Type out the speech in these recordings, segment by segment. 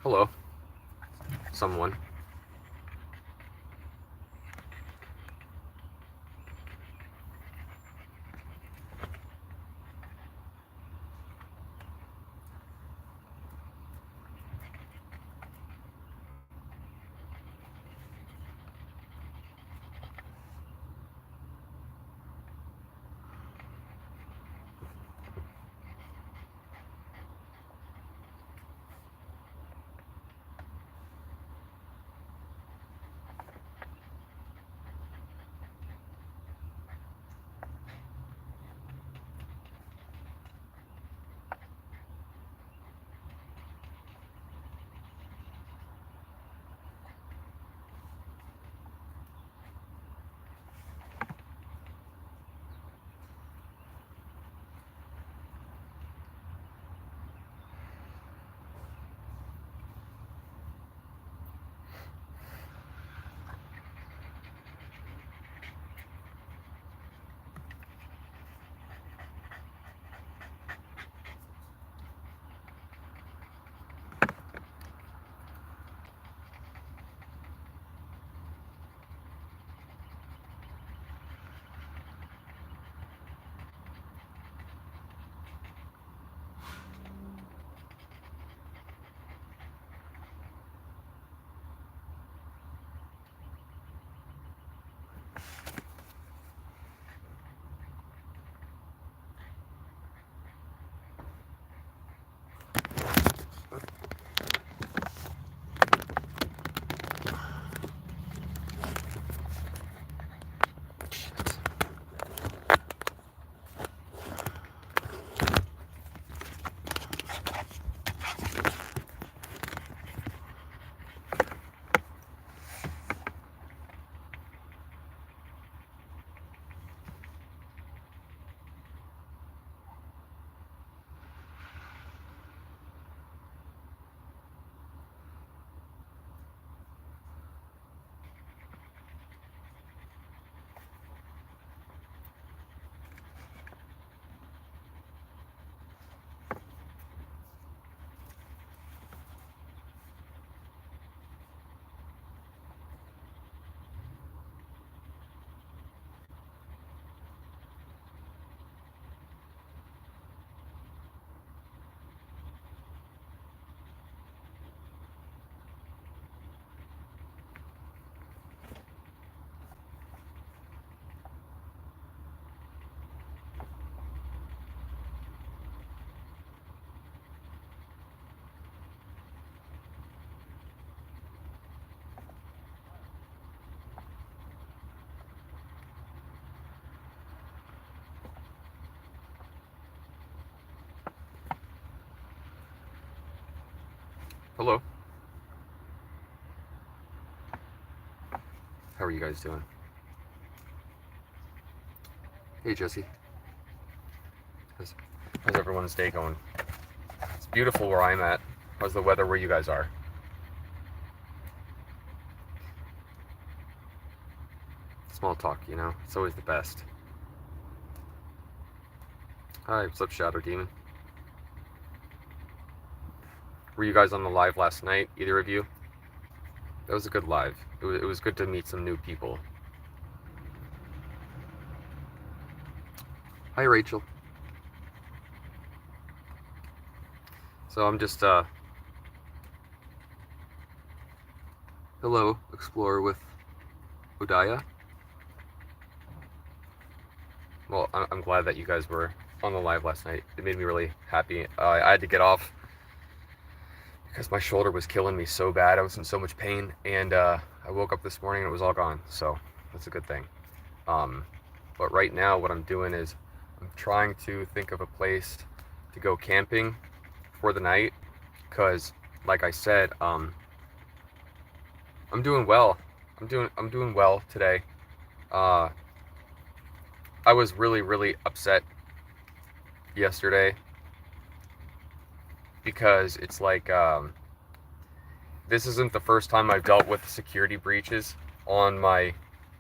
Hello, someone. Hello. How are you guys doing? Hey, Jesse. How's, how's everyone's day going? It's beautiful where I'm at. How's the weather where you guys are? Small talk, you know? It's always the best. Hi, what's up, Shadow Demon? Were you guys on the live last night, either of you? That was a good live. It was good to meet some new people. Hi, Rachel. So I'm just, hello, Explorer with Udaya. Well, I'm glad that you guys were on the live last night. It made me really happy. I had to get off because my shoulder was killing me so bad. I was in so much pain, and I woke up this morning and it was all gone. So that's a good thing. But right now, what I'm doing is I'm trying to think of a place to go camping for the night, because, like I said, I'm doing well. I'm doing well today. Uh, I was really upset yesterday because it's like this isn't the first time I've dealt with security breaches on my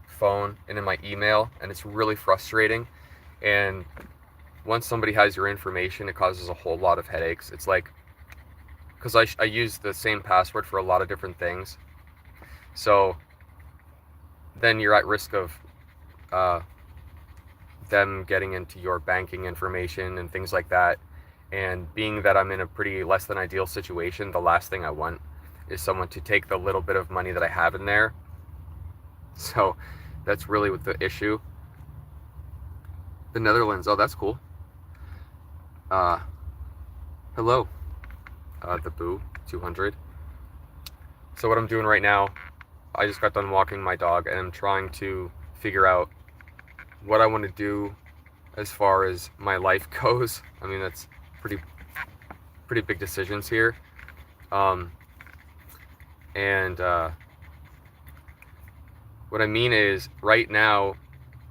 phone and in my email, and it's really frustrating. And once somebody has your information, it causes a whole lot of headaches. It's like because I use the same password for a lot of different things. So then you're at risk of them getting into your banking information and things like that. And being that I'm in a pretty less than ideal situation, the last thing I want is someone to take the little bit of money that I have in there. So that's really what the issue. The Netherlands, oh, that's cool. Hello, the Boo 200. So what I'm doing right now, I just got done walking my dog, and I'm trying to figure out what I want to do as far as my life goes. I mean, that's pretty big decisions here. What I mean is, right now,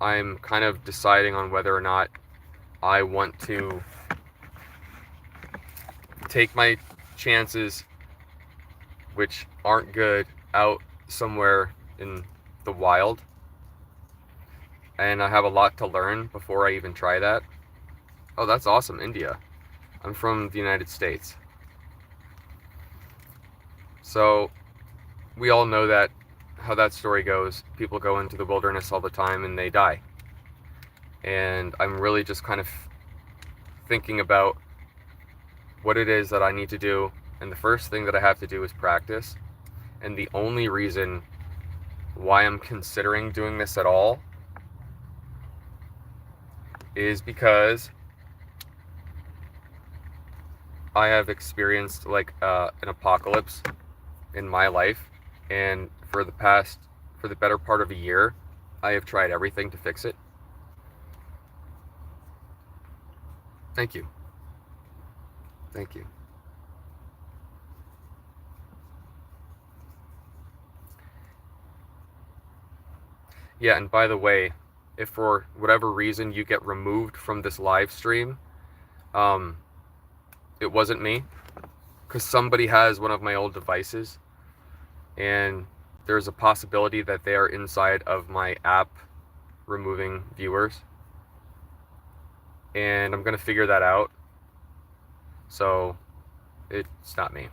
I'm kind of deciding on whether or not I want to take my chances, which aren't good, out somewhere in the wild. And I have a lot to learn before I even try that. Oh, that's awesome, India. I'm from the United States. So we all know that how that story goes. People go into the wilderness all the time and they die. And I'm really just kind of thinking about what it is that I need to do. And the first thing that I have to do is practice. And the only reason why I'm considering doing this at all is because I have experienced like an apocalypse in my life, and for the better part of a year, I have tried everything to fix it. Thank you. Thank you. Yeah, and by the way, if for whatever reason you get removed from this live stream, it wasn't me, because somebody has one of my old devices, and there's a possibility that they are inside of my app removing viewers, and I'm gonna figure that out. So it's not me.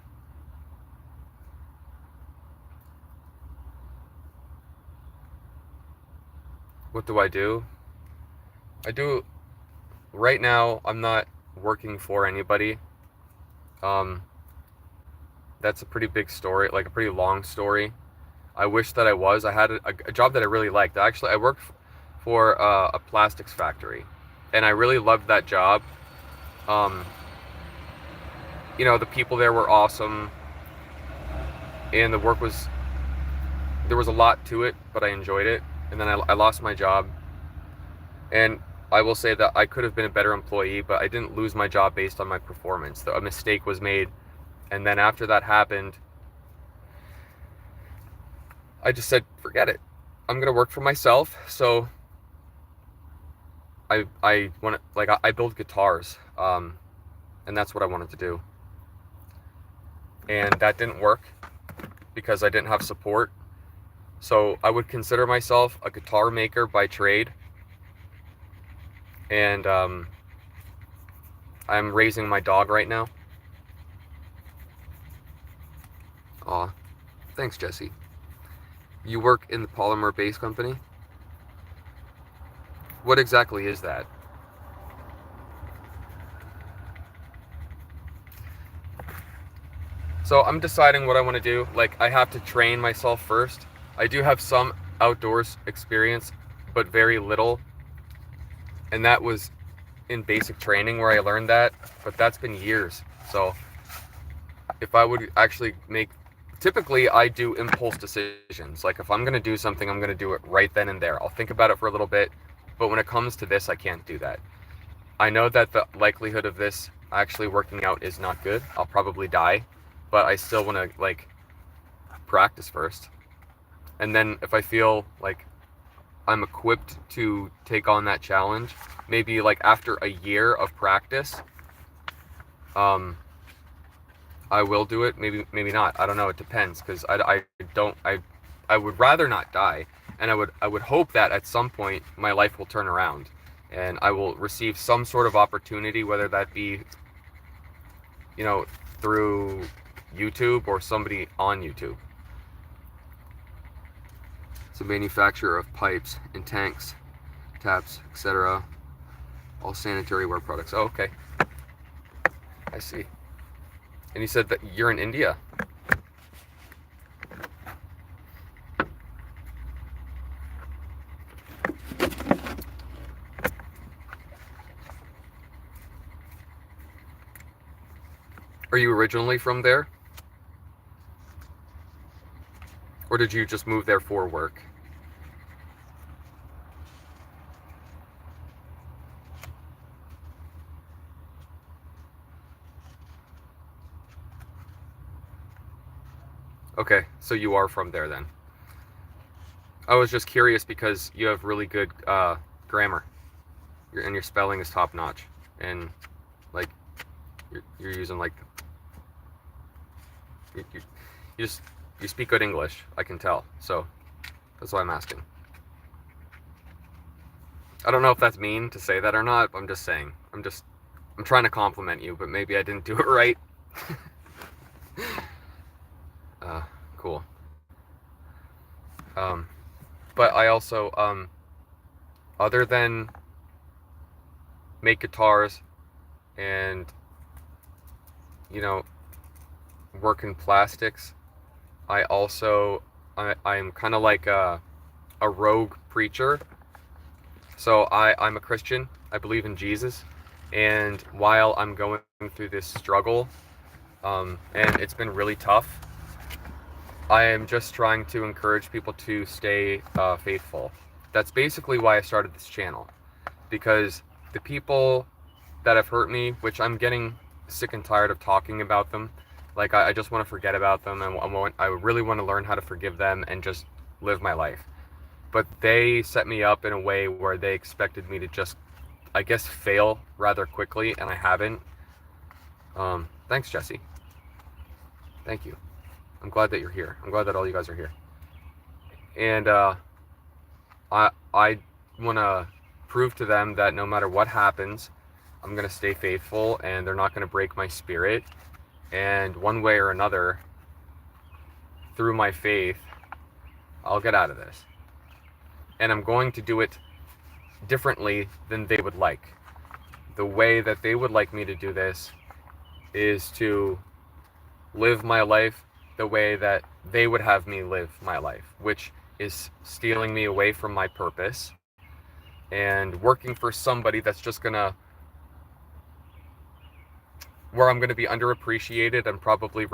What do? I do right now, I'm not working for anybody. That's a pretty big story, like a pretty long story. I wish that I was. I had a job that I really liked. Actually, I worked for a plastics factory, and I really loved that job. The people there were awesome, and there was a lot to it, but I enjoyed it. And then I lost my job, and I will say that I could have been a better employee, but I didn't lose my job based on my performance. A mistake was made, and then after that happened, I just said, forget it. I'm gonna work for myself. So I want to, like, I build guitars, and that's what I wanted to do. And that didn't work because I didn't have support. So I would consider myself a guitar maker by trade. And I'm raising my dog right now. Aw, thanks, Jesse. You work in the polymer base company? What exactly is that? So I'm deciding what I want to do. Like, I have to train myself first. I do have some outdoors experience, but very little. And that was in basic training where I learned that, but that's been years. So if I would actually typically I do impulse decisions. Like, if I'm going to do something, I'm going to do it right then and there. I'll think about it for a little bit, but when it comes to this, I can't do that. I know that the likelihood of this actually working out is not good. I'll probably die, but I still want to, like, practice first. And then if I feel like I'm equipped to take on that challenge, maybe like after a year of practice, I will do it. Maybe not. I don't know. It depends, because I would rather not die, and I would hope that at some point my life will turn around, and I will receive some sort of opportunity, whether that be, through YouTube or somebody on YouTube. It's a manufacturer of pipes and tanks, taps, etc. All sanitary ware products. Oh, okay. I see. And you said that you're in India. Are you originally from there? Or did you just move there for work? Okay, so you are from there then. I was just curious because you have really good grammar, and your spelling is top notch, and like you're using like you speak good English. I can tell, so that's why I'm asking. I don't know if that's mean to say that or not, but I'm just saying. I'm trying to compliment you, but maybe I didn't do it right. Cool. But I also, other than make guitars and, you know, work in plastics, I'm kind of like a rogue preacher. So I'm a Christian. I believe in Jesus. And while I'm going through this struggle, and it's been really tough, I am just trying to encourage people to stay faithful. That's basically why I started this channel, because the people that have hurt me, which I'm getting sick and tired of talking about them, like I just want to forget about them, and I really want to learn how to forgive them and just live my life. But they set me up in a way where they expected me to just, I guess, fail rather quickly, and I haven't. Thanks, Jesse. Thank you. I'm glad that you're here. I'm glad that all you guys are here. And I want to prove to them that no matter what happens, I'm going to stay faithful, and they're not going to break my spirit. And one way or another, through my faith, I'll get out of this. And I'm going to do it differently than they would like. The way that they would like me to do this is to live my life the way that they would have me live my life, which is stealing me away from my purpose and working for somebody that's just gonna, where I'm gonna be underappreciated and probably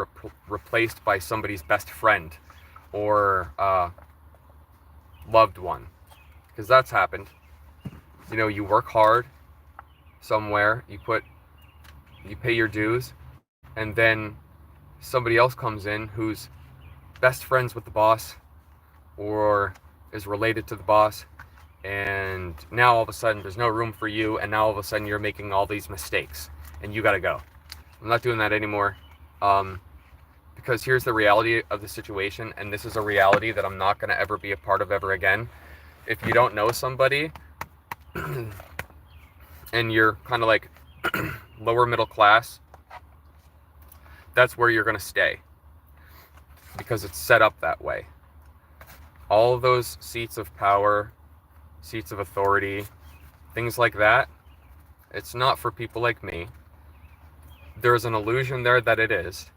replaced by somebody's best friend or loved one, because that's happened. You know, you work hard somewhere, you pay your dues, and then somebody else comes in who's best friends with the boss or is related to the boss, and now all of a sudden there's no room for you, and now all of a sudden you're making all these mistakes and you gotta go. I'm not doing that anymore, because here's the reality of the situation, and this is a reality that I'm not gonna ever be a part of ever again. If you don't know somebody and you're kind of like lower middle class, that's where you're going to stay, because it's set up that way. All of those seats of power, seats of authority, things like that, it's not for people like me. There's an illusion there that it is,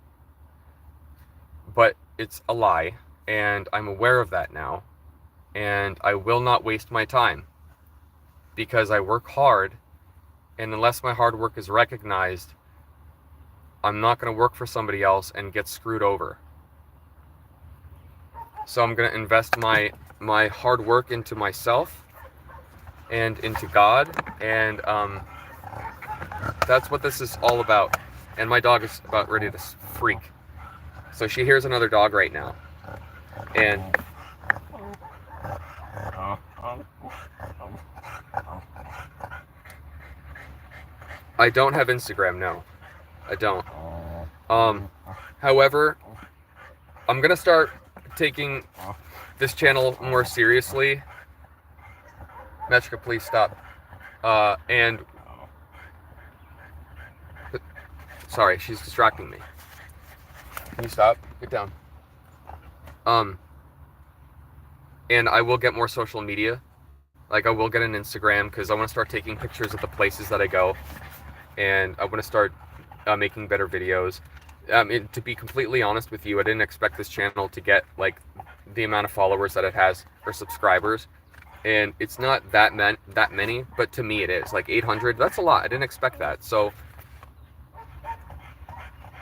but it's a lie, and I'm aware of that now, and I will not waste my time, because I work hard, and unless my hard work is recognized, I'm not going to work for somebody else and get screwed over. So I'm going to invest my hard work into myself and into God, and that's what this is all about. And my dog is about ready to freak. So she hears another dog right now, and I don't have Instagram, no. I don't. However, I'm gonna start taking this channel more seriously. Metrika, please stop. And sorry, she's distracting me. Can you stop? Get down. And I will get more social media. Like, I will get an Instagram because I want to start taking pictures of the places that I go, and I want to start making better videos. To be completely honest with you, I didn't expect this channel to get like the amount of followers that it has or subscribers, and it's not that many, but to me it is. Like 800, that's a lot. I didn't expect that. So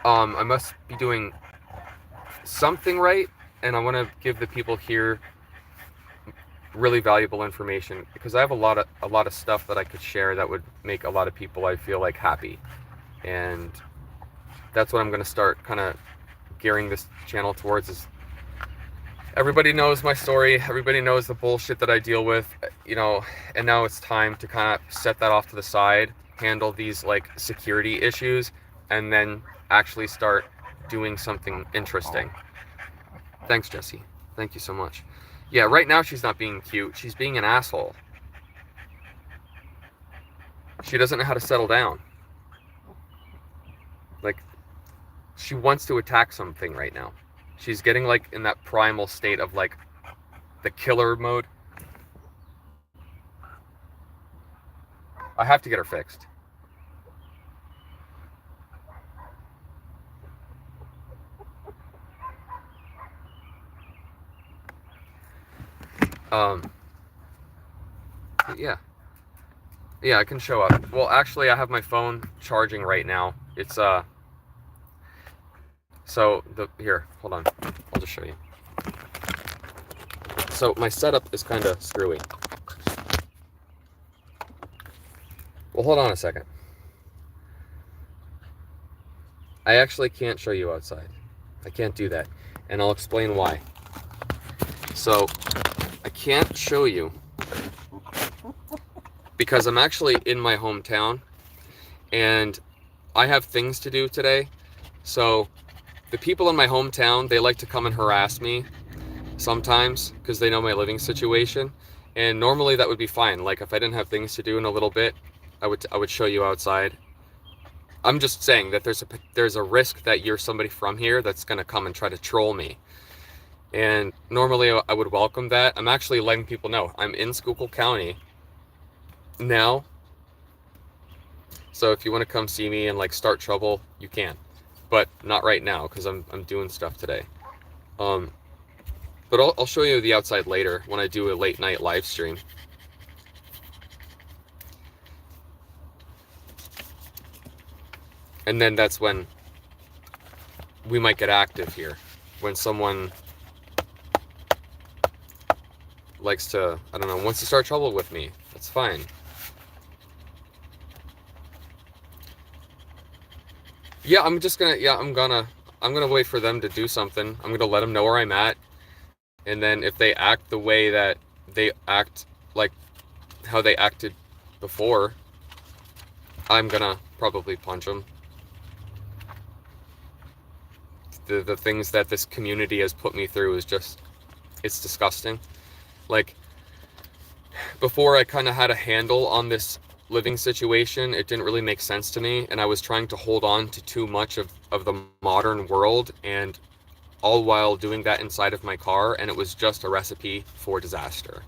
I must be doing something right, and I want to give the people here really valuable information because I have a lot of stuff that I could share that would make a lot of people, I feel like, happy. And that's what I'm going to start kind of gearing this channel towards. Is everybody knows my story, everybody knows the bullshit that I deal with, you know, and now it's time to kind of set that off to the side, handle these like security issues, and then actually start doing something interesting. Thanks, Jesse. Thank you so much. Yeah, right now she's not being cute. She's being an asshole. She doesn't know how to settle down. Like, she wants to attack something right now. She's getting like in that primal state of like the killer mode. I have to get her fixed. Yeah, I can show up. Well, actually, I have my phone charging right now. It's so here, hold on, I'll just show you. So my setup is kind of screwy. Well, hold on a second. I actually can't show you outside. I can't do that, and I'll explain why. So I can't show you because I'm actually in my hometown and I have things to do today. So the people in my hometown, they like to come and harass me sometimes because they know my living situation, and normally that would be fine. Like, if I didn't have things to do in a little bit, I would show you outside. I'm just saying that there's a risk that you're somebody from here that's going to come and try to troll me. And normally I would welcome that. I'm actually letting people know I'm in Schuylkill County now. So if you want to come see me and like start trouble, you can, but not right now because I'm doing stuff today. But I'll show you the outside later when I do a late night live stream. And then that's when we might get active here. When someone likes to, I don't know, wants to start trouble with me, that's fine. Yeah, I'm gonna wait for them to do something. I'm gonna let them know where I'm at. And then if they act the way that they act, like how they acted before, I'm gonna probably punch them. The things that this community has put me through is just, it's disgusting. Like, before I kind of had a handle on this living situation, it didn't really make sense to me, and I was trying to hold on to too much of the modern world, and all while doing that inside of my car, and it was just a recipe for disaster.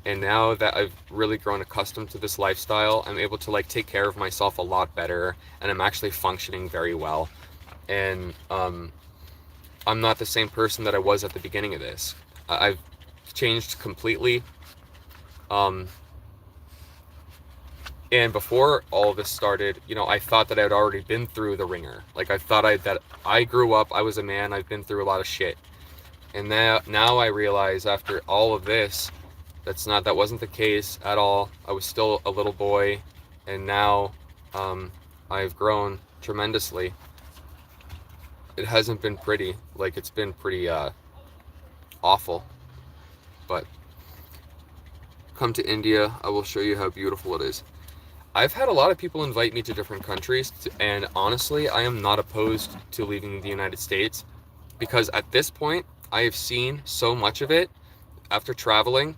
And now that I've really grown accustomed to this lifestyle, I'm able to like take care of myself a lot better, and I'm actually functioning very well. And I'm not the same person that I was at the beginning of this. I've changed completely. And before all of this started, you know, I thought that I had already been through the ringer. Like, I thought that I grew up, I was a man, I've been through a lot of shit. And now I realize after all of this, that wasn't the case at all. I was still a little boy, and now I've grown tremendously. It hasn't been pretty. Like, it's been pretty awful. But come to India, I will show you how beautiful it is. I've had a lot of people invite me to different countries, and honestly, I am not opposed to leaving the United States, because at this point, I have seen so much of it after traveling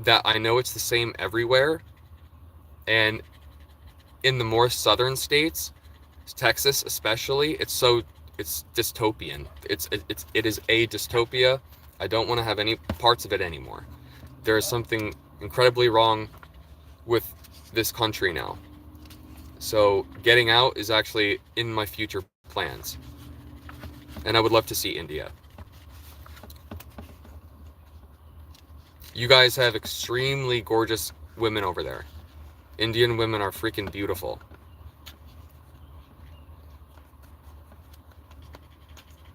that I know it's the same everywhere. And in the more southern states, Texas especially, it's it's dystopian. It is a dystopia. I don't want to have any parts of it anymore. There is something incredibly wrong with this country now. So getting out is actually in my future plans. And I would love to see India. You guys have extremely gorgeous women over there. Indian women are freaking beautiful.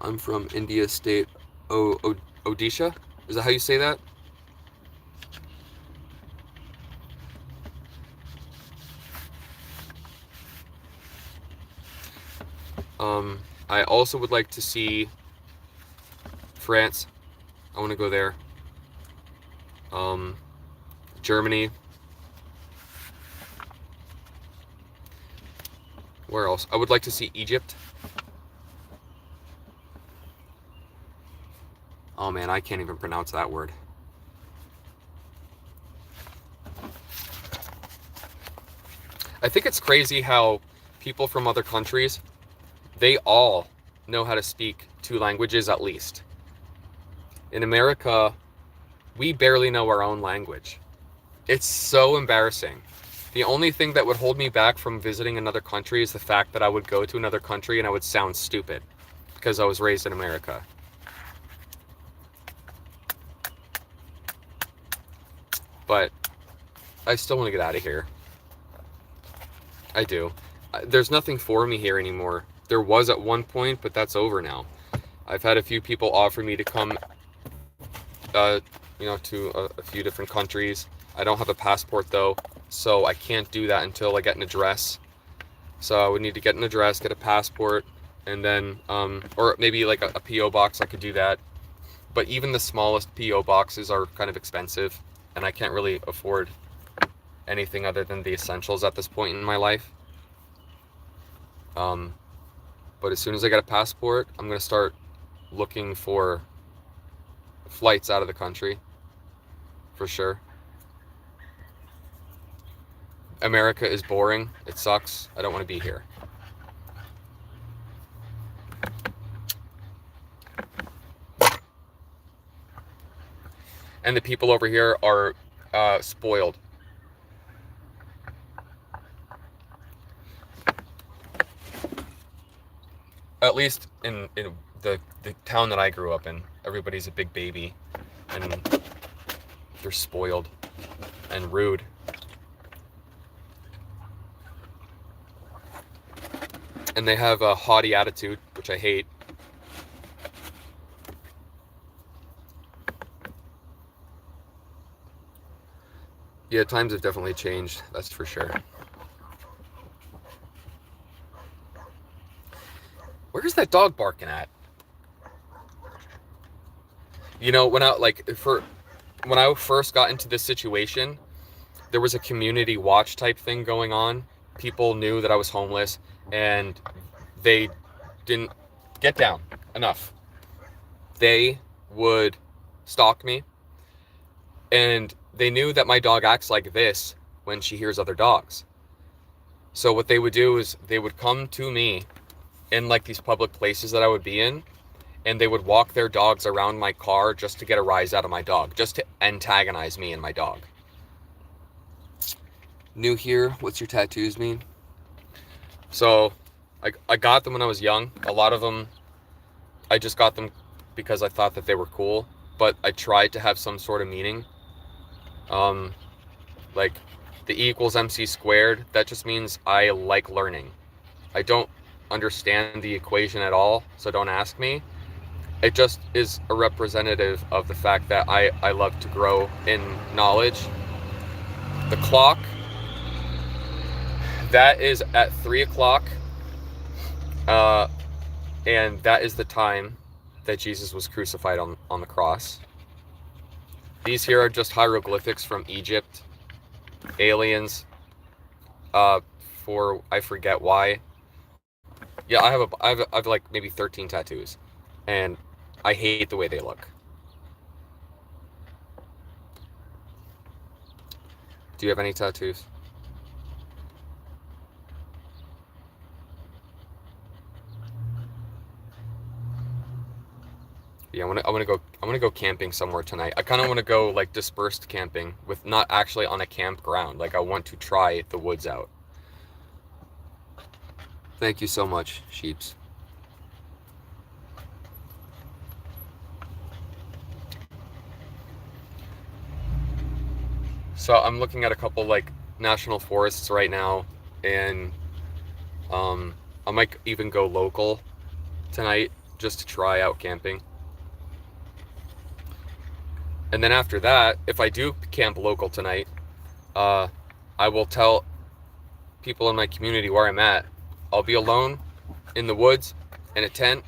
I'm from India state, Odisha? Is that how you say that? I also would like to see France. I want to go there. Germany. Where else? I would like to see Egypt. Oh man, I can't even pronounce that word. I think it's crazy how people from other countries, they all know how to speak 2 languages at least. In America, we barely know our own language. It's so embarrassing. The only thing that would hold me back from visiting another country is the fact that I would go to another country and I would sound stupid because I was raised in America. But I still want to get out of here. I do. There's nothing for me here anymore. There was at one point, but that's over now. I've had a few people offer me to come, to a few different countries. I don't have a passport though, so I can't do that until I get an address. So I would need to get an address, get a passport, and then, or maybe like a P.O. box, I could do that. But even the smallest P.O. boxes are kind of expensive, and I can't really afford anything other than the essentials at this point in my life. But as soon as I get a passport, I'm going to start looking for flights out of the country, for sure. America is boring. It sucks. I don't want to be here. And the people over here are spoiled. At least in the town that I grew up in, everybody's a big baby, and they're spoiled and rude. And they have a haughty attitude, which I hate. Yeah, times have definitely changed, that's for sure. Where's that dog barking at? You know, when I first got into this situation, there was a community watch type thing going on. People knew that I was homeless, and they didn't get down enough. They would stalk me, and they knew that my dog acts like this when she hears other dogs. So what they would do is they would come to me in like these public places that I would be in, and they would walk their dogs around my car just to get a rise out of my dog, just to antagonize me and my dog. New here, what's your tattoos mean? So I got them when I was young. A lot of them, I just got them because I thought that they were cool, but I tried to have some sort of meaning. Like the E equals MC squared, that just means I like learning. I don't understand the equation at all, so don't ask me. It just is a representative of the fact that I love to grow in knowledge. The clock, that is at 3 o'clock, and that is the time that Jesus was crucified on the cross. These here are just hieroglyphics from Egypt. Aliens, for I forget why. Yeah, I have like maybe 13 tattoos, and I hate the way they look. Do you have any tattoos? Yeah, I wanna go camping somewhere tonight. I kind of want to go like dispersed camping with not actually on a campground. Like I want to try the woods out. Thank you so much, sheeps. So I'm looking at a couple like national forests right now, and I might even go local tonight just to try out camping. And then after that, if I do camp local tonight, I will tell people in my community where I'm at. I'll be alone in the woods in a tent.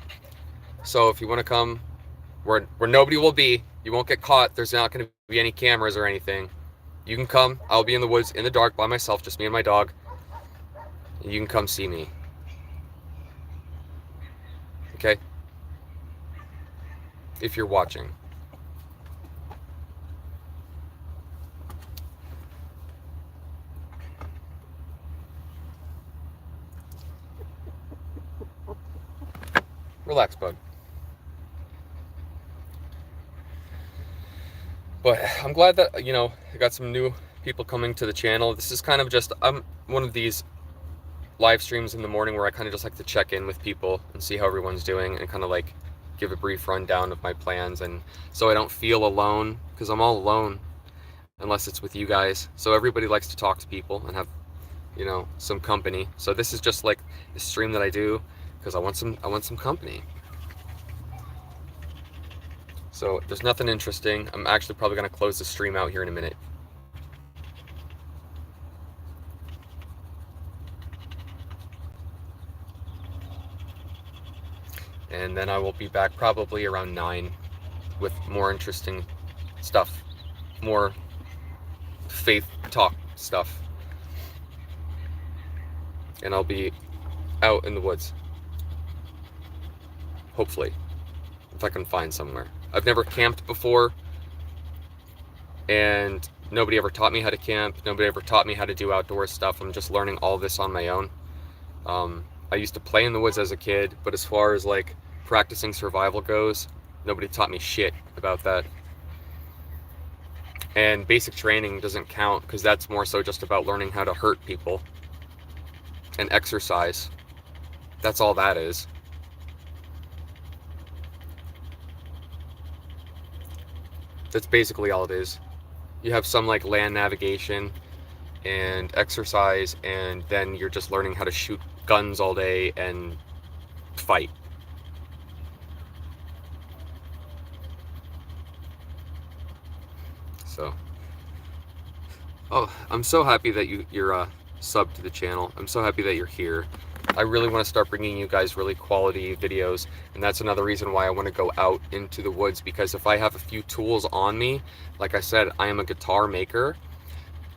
So if you want to come where nobody will be, you won't get caught. There's not going to be any cameras or anything. You can come. I'll be in the woods in the dark by myself, just me and my dog. And you can come see me. Okay? If you're watching. Relax, bud. But I'm glad that, you know, I got some new people coming to the channel. This is kind of just, I'm one of these live streams in the morning where I kind of just like to check in with people and see how everyone's doing and kind of like give a brief rundown of my plans, and so I don't feel alone, because I'm all alone unless it's with you guys. So everybody likes to talk to people and have, you know, some company. So this is just like the stream that I do because I want some company. So there's nothing interesting. I'm actually probably going to close the stream out here in a minute. And then I will be back probably around 9 with more interesting stuff, more faith talk stuff. And I'll be out in the woods. Hopefully, if I can find somewhere. I've never camped before, and nobody ever taught me how to camp. Nobody ever taught me how to do outdoor stuff. I'm just learning all this on my own. I used to play in the woods as a kid, but as far as like practicing survival goes, nobody taught me shit about that. And basic training doesn't count because that's more so just about learning how to hurt people and exercise. That's all that is. That's basically all it is. You have some like land navigation and exercise, and then you're just learning how to shoot guns all day and fight. So, oh, I'm so happy that you're subbed to the channel. I'm so happy that you're here. I really want to start bringing you guys really quality videos, and that's another reason why I want to go out into the woods, because if I have a few tools on me, like I said, I am a guitar maker.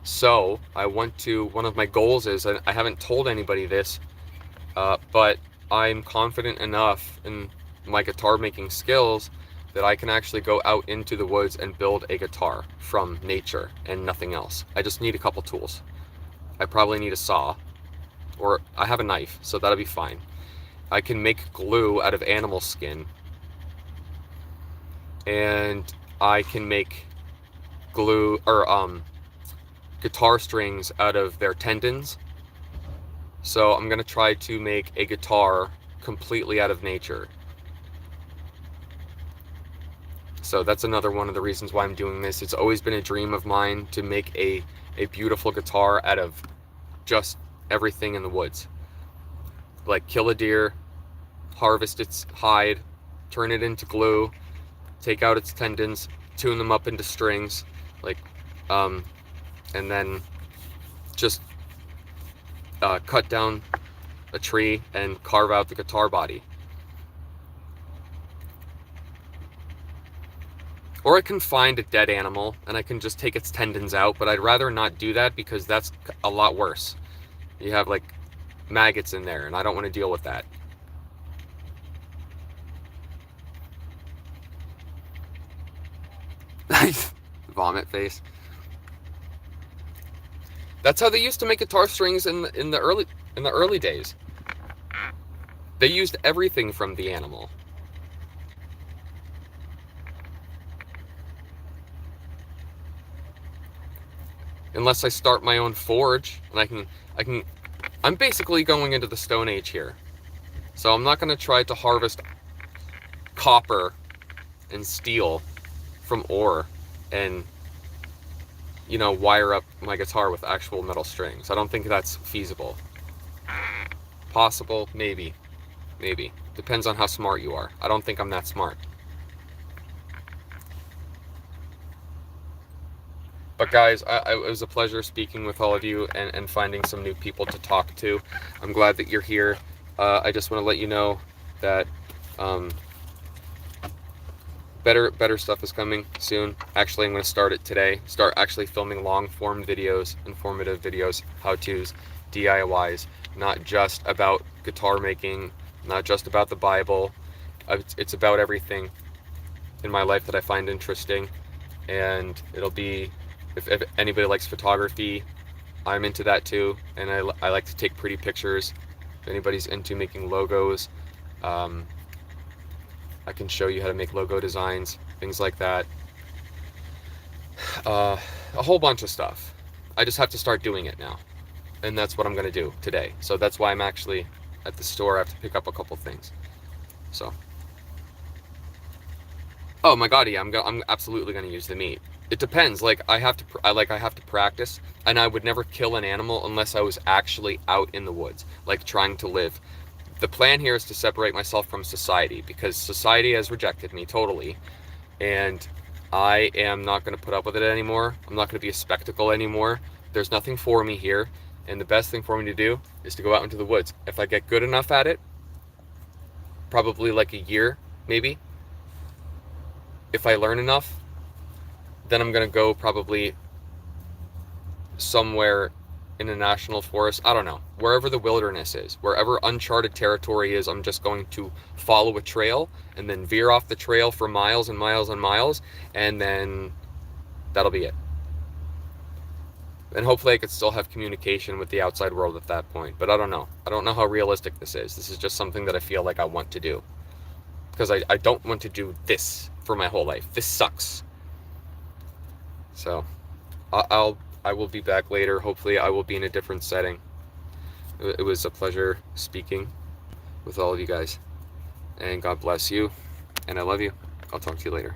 So I want to, one of my goals is, and I haven't told anybody this, but I'm confident enough in my guitar making skills that I can actually go out into the woods and build a guitar from nature and nothing else. I just need a couple tools. I probably need a saw, or I have a knife, so that'll be fine. I can make glue out of animal skin, and I can make glue, or guitar strings out of their tendons. So I'm gonna try to make a guitar completely out of nature. So that's another one of the reasons why I'm doing this. It's always been a dream of mine to make a beautiful guitar out of just everything in the woods. Like kill a deer, harvest its hide, turn it into glue, take out its tendons, tune them up into strings, like, and then just cut down a tree and carve out the guitar body. Or I can find a dead animal and I can just take its tendons out, but I'd rather not do that because that's a lot worse. You have like maggots in there and I don't want to deal with that. Vomit face. That's how they used to make guitar strings in the early days. They used everything from the animal. unless I start my own forge, and I'm basically going into the Stone Age here. So I'm not going to try to harvest copper and steel from ore and, you know, wire up my guitar with actual metal strings. I don't think that's feasible. Possible, maybe. Maybe. Depends on how smart you are. I don't think I'm that smart. But guys, it was a pleasure speaking with all of you and finding some new people to talk to. I'm glad that you're here. I just want to let you know that better stuff is coming soon. Actually, I'm going to start it today. Start actually filming long-form videos, informative videos, how-tos, DIYs, not just about guitar making, not just about the Bible. It's about everything in my life that I find interesting. And it'll be, if anybody likes photography, I'm into that too. And I like to take pretty pictures. If anybody's into making logos, I can show you how to make logo designs, things like that. A whole bunch of stuff. I just have to start doing it now. And that's what I'm going to do today. So that's why I'm actually at the store. I have to pick up a couple things. So. Oh my god, yeah, I'm absolutely going to use the meat. It depends. Like I have to practice, and I would never kill an animal unless I was actually out in the woods, like trying to live. The plan here is to separate myself from society, because society has rejected me totally, and I am not going to put up with it anymore. I'm not going to be a spectacle anymore. There's nothing for me here, and the best thing for me to do is to go out into the woods. If I get good enough at it, probably like a year, maybe. If I learn enough, then I'm going to go probably somewhere in a national forest. I don't know. Wherever the wilderness is, wherever uncharted territory is, I'm just going to follow a trail and then veer off the trail for miles and miles and miles, and then that'll be it. And hopefully I could still have communication with the outside world at that point. But I don't know. I don't know how realistic this is. This is just something that I feel like I want to do. Because I don't want to do this for my whole life. This sucks. So I will be back later. Hopefully I will be in a different setting. It was a pleasure speaking with all of you guys. And God bless you. And I love you. I'll talk to you later.